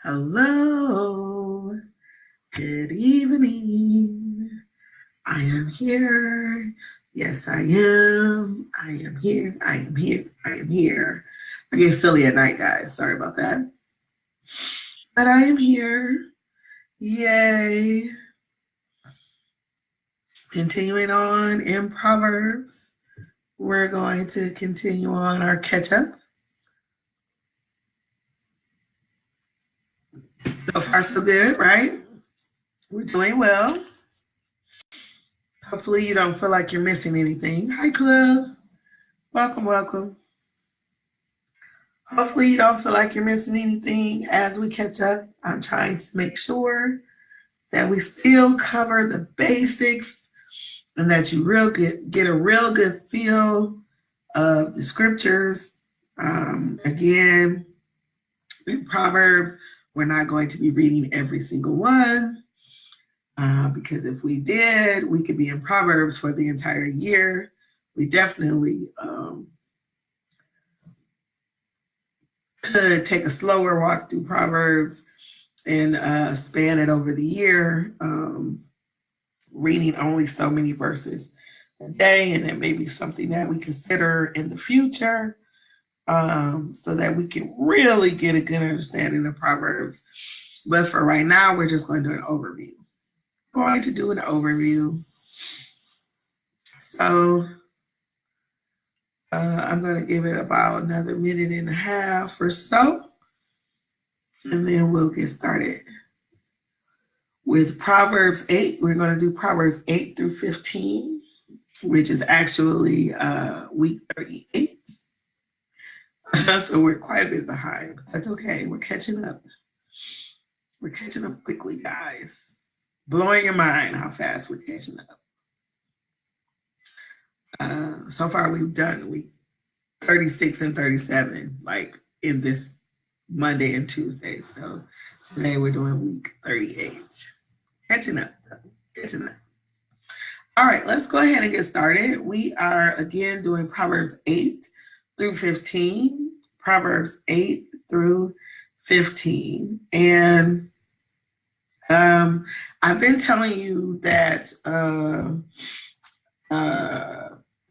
Hello, good evening. I am here. Yes, I am. I am here. I am here. I am here. I get silly at night, guys. Sorry about that. But I am here. Yay. Continuing on in Proverbs, we're going to continue on our catch up. So far, so good, right? We're doing well. Hopefully, you don't feel like you're missing anything. Hi, Cliff. Welcome, welcome. Hopefully, you don't feel like you're missing anything as we catch up. I'm trying to make sure that we still cover the basics and that you get a real good feel of the scriptures. Again, in Proverbs, we're not going to be reading every single one because if we did, we could be in Proverbs for the entire year. We definitely could take a slower walk through Proverbs and span it over the year, reading only so many verses a day, and it may be something that we consider in the future, so that we can really get a good understanding of Proverbs. But for right now, we're just going to do an overview. Going to do an overview. So I'm going to give it about another minute and a half or so, and then we'll get started with Proverbs 8. We're going to do Proverbs 8 through 15, which is actually week 38. So we're quite a bit behind. That's okay. We're catching up. We're catching up quickly, guys. Blowing your mind how fast we're catching up. So far, we've done week 36 and 37, like in this Monday and Tuesday. So today we're doing week 38. Catching up. Catching up. All right, let's go ahead and get started. We are again doing Proverbs 8 through 15. Proverbs 8 through 15. And I've been telling you that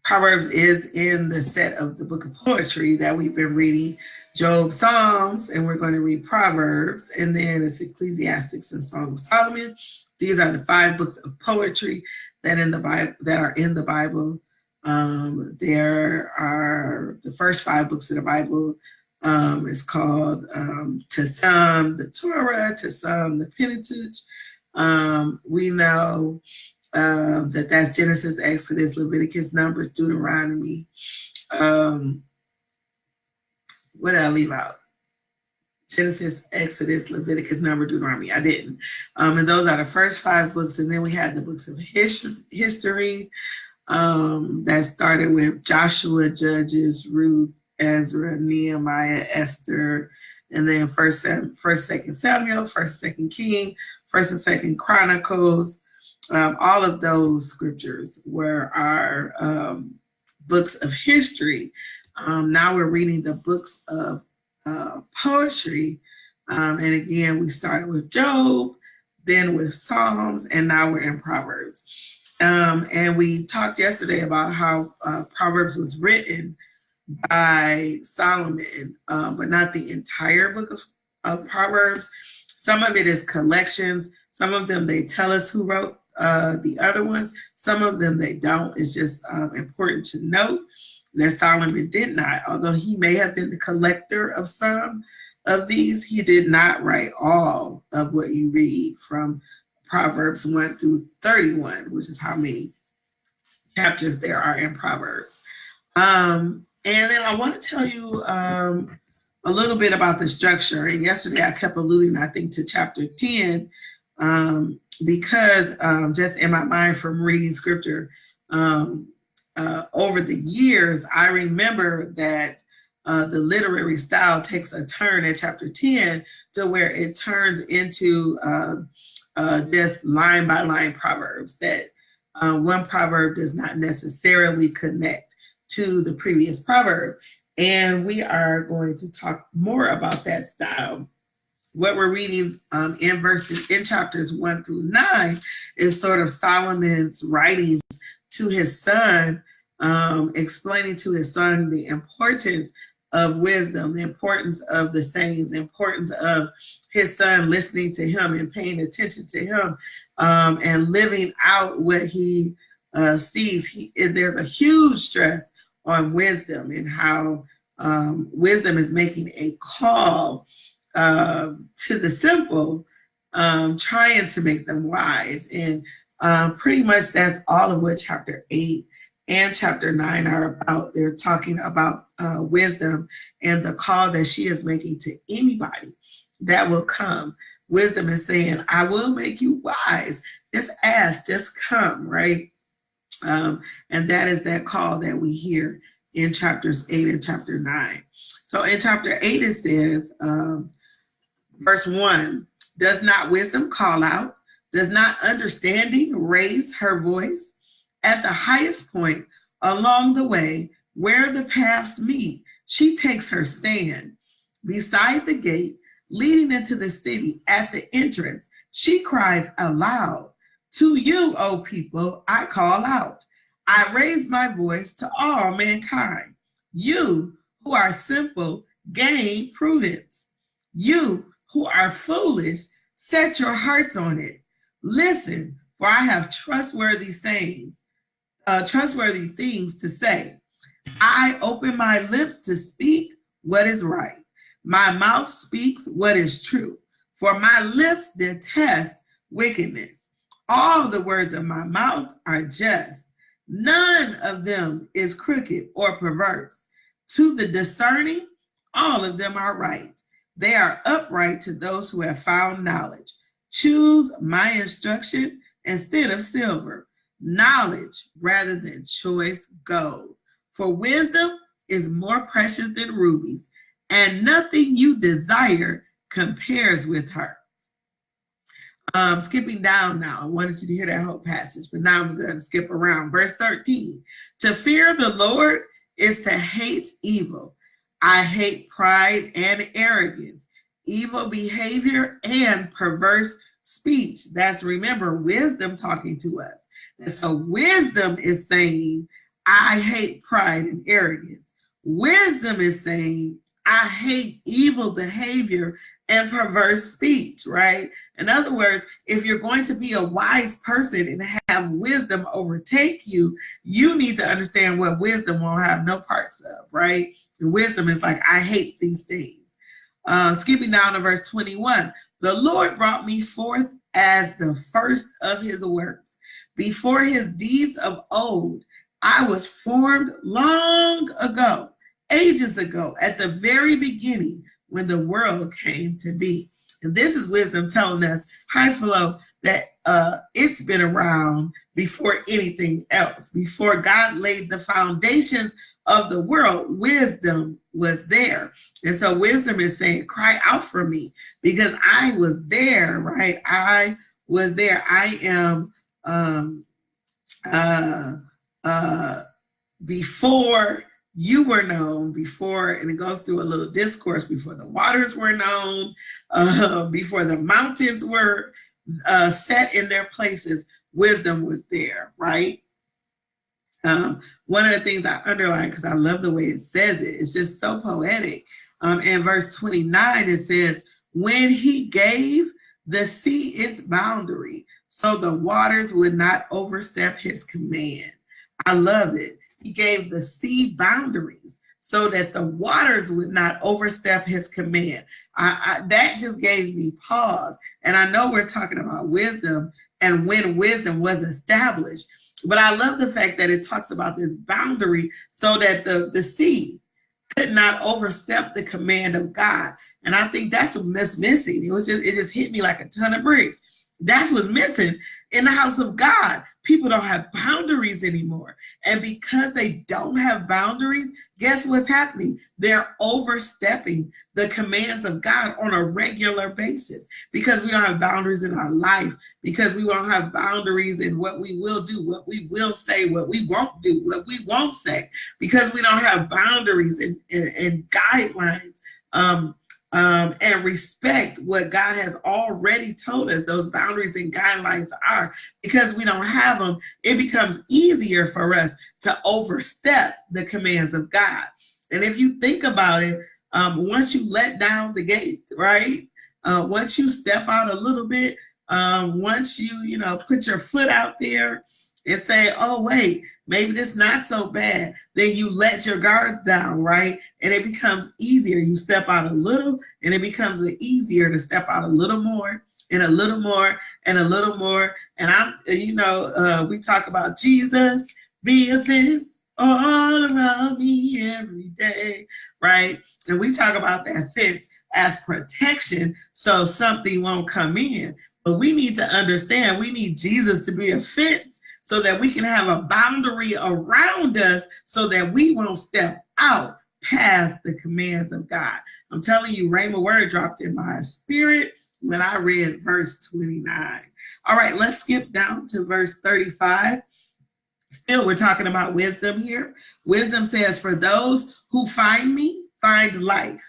Proverbs is in the set of the book of poetry that we've been reading, Job, Psalms, and we're going to read Proverbs, and then it's Ecclesiastes and Song of Solomon. These are the 5 books of poetry that are in the Bible. There are the first 5 books of the Bible. Is called to some the Torah, to some the Pentateuch. We know that's Genesis, Exodus, Leviticus, Numbers, Deuteronomy. What did I leave out? Genesis, Exodus, Leviticus, Numbers, Deuteronomy. I didn't. And those are the first 5 books. And then we had the books of history that started with Joshua, Judges, Ruth, Ezra, Nehemiah, Esther, and then first, second Samuel, first, second King, first and second Chronicles. All of those scriptures were our books of history. Now we're reading the books of poetry. And again, we started with Job, then with Psalms, and now we're in Proverbs. And we talked yesterday about how Proverbs was written by Solomon, but not the entire book of Proverbs. Some of it is collections. Some of them, they tell us who wrote the other ones. Some of them, they don't. It's just important to note that Solomon did not, although he may have been the collector of some of these, he did not write all of what you read from Proverbs 1 through 31, which is how many chapters there are in Proverbs. And then I want to tell you a little bit about the structure. And yesterday I kept alluding, I think, to chapter 10, because just in my mind from reading scripture over the years, I remember that the literary style takes a turn at chapter 10 to where it turns into just line by line proverbs, that one proverb does not necessarily connect to the previous proverb. And we are going to talk more about that style what we're reading in chapters 1 through 9 is sort of Solomon's writings to his son, explaining to his son the importance of wisdom, the importance of the sayings, the importance of his son listening to him and paying attention to him, and living out what he sees. There's a huge stress on wisdom and how wisdom is making a call to the simple, trying to make them wise. And pretty much that's all of what chapter 8 and chapter 9 are about. They're talking about wisdom and the call that she is making to anybody that will come. Wisdom is saying, I will make you wise. Just ask, just come, right? And that is that call that we hear in chapters 8 and chapter 9. So in chapter 8, it says, verse 1, does not wisdom call out? Does not understanding raise her voice? At the highest point along the way where the paths meet, she takes her stand. Beside the gate leading into the city at the entrance, she cries aloud, to you, O people, I call out. I raise my voice to all mankind. You who are simple, gain prudence. You who are foolish, set your hearts on it. Listen, for I have trustworthy things to say. I open my lips to speak what is right. My mouth speaks what is true. For my lips detest wickedness. All the words of my mouth are just. None of them is crooked or perverse. To the discerning, all of them are right. They are upright to those who have found knowledge. Choose my instruction instead of silver, knowledge rather than choice gold. For wisdom is more precious than rubies, and nothing you desire compares with her. Skipping down now, I wanted you to hear that whole passage, but now I'm going to skip around. Verse 13, to fear the Lord is to hate evil. I hate pride and arrogance, evil behavior and perverse speech. That's, remember, wisdom talking to us. And so wisdom is saying, I hate pride and arrogance. Wisdom is saying, I hate evil behavior and perverse speech, right? In other words, if you're going to be a wise person and have wisdom overtake you, you need to understand what wisdom will have no parts of, right? And wisdom is like, I hate these things. Skipping down to verse 21, the Lord brought me forth as the first of his works. Before his deeds of old, I was formed long ago, ages ago, at the very beginning when the world came to be. And this is wisdom telling us, High Flow, that it's been around before anything else. Before God laid the foundations of the world, wisdom was there. And so wisdom is saying, cry out for me, because I was there, right? I was there. I am before you were known, before, and it goes through a little discourse, before the waters were known, before the mountains were set in their places, wisdom was there, right? One of the things I underline, because I love the way it says it, it's just so poetic. In verse 29, it says, when he gave the sea its boundary, so the waters would not overstep his command. I love it. He gave the sea boundaries so that the waters would not overstep his command. That just gave me pause. And I know we're talking about wisdom and when wisdom was established, but I love the fact that it talks about this boundary so that the sea could not overstep the command of God. And I think that's what's missing. It just hit me like a ton of bricks. That's what's missing in the house of God. People don't have boundaries anymore. And because they don't have boundaries, guess what's happening? They're overstepping the commands of God on a regular basis because we don't have boundaries in our life, because we don't have boundaries in what we will do, what we will say, what we won't do, what we won't say, because we don't have boundaries and guidelines and respect what God has already told us those boundaries and guidelines are. Because we don't have them, it becomes easier for us to overstep the commands of God. And if you think about it, once you let down the gate, right? Once you step out a little bit, once you put your foot out there and say, oh, wait, maybe this is not so bad, then you let your guard down, right? And it becomes easier. You step out a little, and it becomes easier to step out a little more and a little more and a little more. And we talk about Jesus be a fence all around me every day, right? And we talk about that fence as protection so something won't come in. But we need to understand we need Jesus to be a fence so that we can have a boundary around us so that we won't step out past the commands of God. I'm telling you, Rhema word dropped in my spirit when I read verse 29. All right, let's skip down to verse 35. Still, we're talking about wisdom here. Wisdom says, for those who find me, find life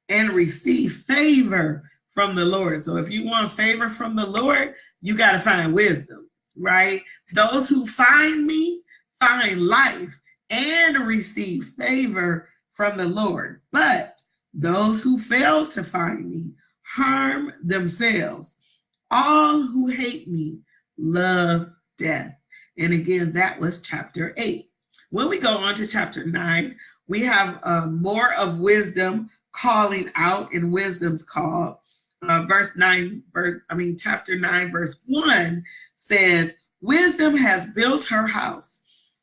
and receive favor from the Lord. So if you want favor from the Lord, you got to find wisdom, right? Those who find me, find life and receive favor from the Lord. But those who fail to find me harm themselves. All who hate me love death. And again, that was chapter 8. When we go on to chapter 9, we have more of wisdom calling out in wisdom's call. Chapter 9, verse 1 says, wisdom has built her house.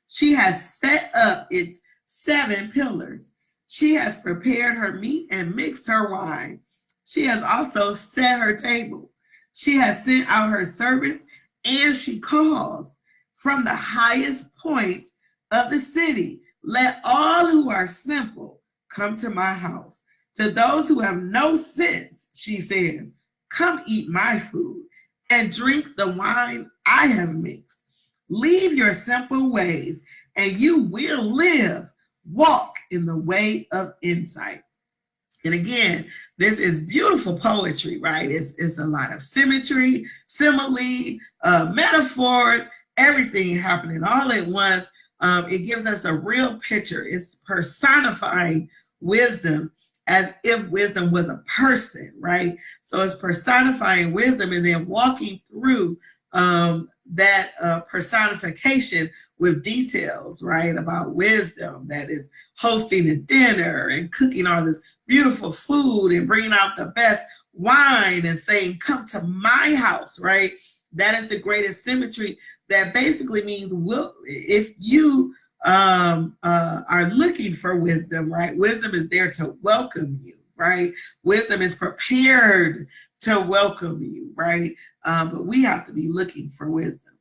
She has set up its 7 pillars. She has prepared her meat and mixed her wine. She has also set her table. She has sent out her servants, and she calls from the highest point of the city, let all who are simple come to my house. To those who have no sense, she says, come eat my food and drink the wine I have mixed. Leave your simple ways and you will live. Walk in the way of insight. And again, this is beautiful poetry, right? It's a lot of symmetry, simile, metaphors, everything happening all at once. It gives us a real picture. It's personifying wisdom as if wisdom was a person, right? So it's personifying wisdom and then walking through that personification with details, right, about wisdom that is hosting a dinner and cooking all this beautiful food and bringing out the best wine and saying, come to my house, right? That is the greatest symmetry. That basically means if you are looking for wisdom, right? Wisdom is there to welcome you, right? Wisdom is prepared to welcome you, right? But we have to be looking for wisdom.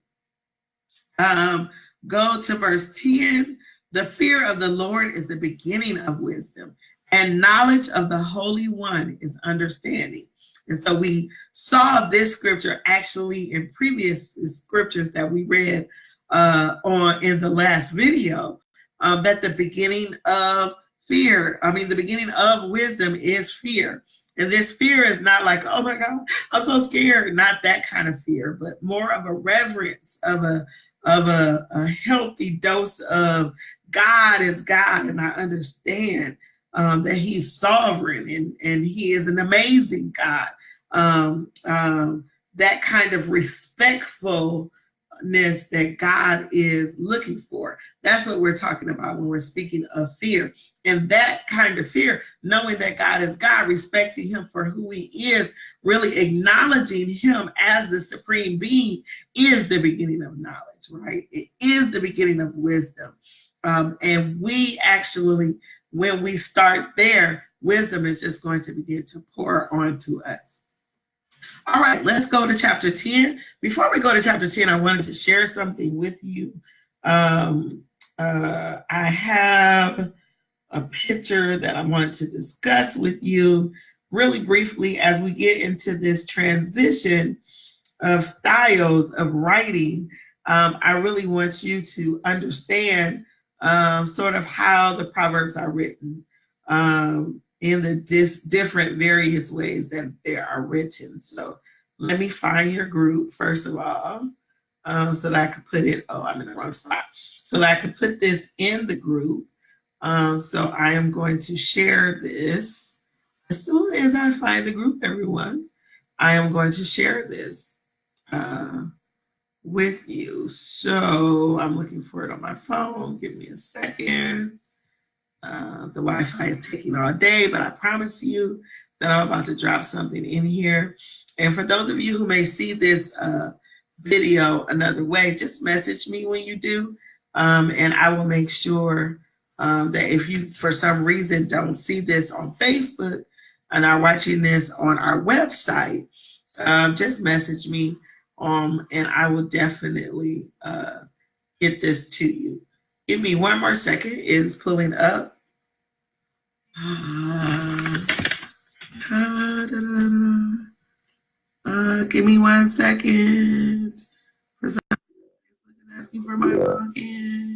Go to verse 10. The fear of the Lord is the beginning of wisdom, and knowledge of the Holy One is understanding. And so we saw this scripture actually in previous scriptures that we read in the last video, that the beginning of the beginning of wisdom is fear. And this fear is not like, oh my God, I'm so scared. Not that kind of fear, but more of a reverence, of a healthy dose of God is God, and I understand that He's sovereign and He is an amazing God. That kind of respectfulness that God is looking for. That's what we're talking about when we're speaking of fear. And that kind of fear, knowing that God is God, respecting Him for who He is, really acknowledging Him as the supreme being, is the beginning of knowledge, right? It is the beginning of wisdom. And we actually, when we start there, wisdom is just going to begin to pour onto us. All right, let's go to chapter 10. Before we go to chapter 10, I wanted to share something with you. I have a picture that I wanted to discuss with you really briefly as we get into this transition of styles of writing. I really want you to understand sort of how the Proverbs are written. in the different various ways that they are written. So let me find your group, first of all, so that I could put it, oh, I'm in the wrong spot. So that I could put this in the group. So I am going to share this as soon as I find the group, everyone. I am going to share this with you. So I'm looking for it on my phone. Give me a second. The Wi-Fi is taking all day, but I promise you that I'm about to drop something in here. And for those of you who may see this video another way, just message me when you do. And I will make sure that if you, for some reason, don't see this on Facebook and are watching this on our website, just message me and I will definitely get this to you. Give me one more second. It's pulling up. Give me 1 second. For some reason, asking for my login.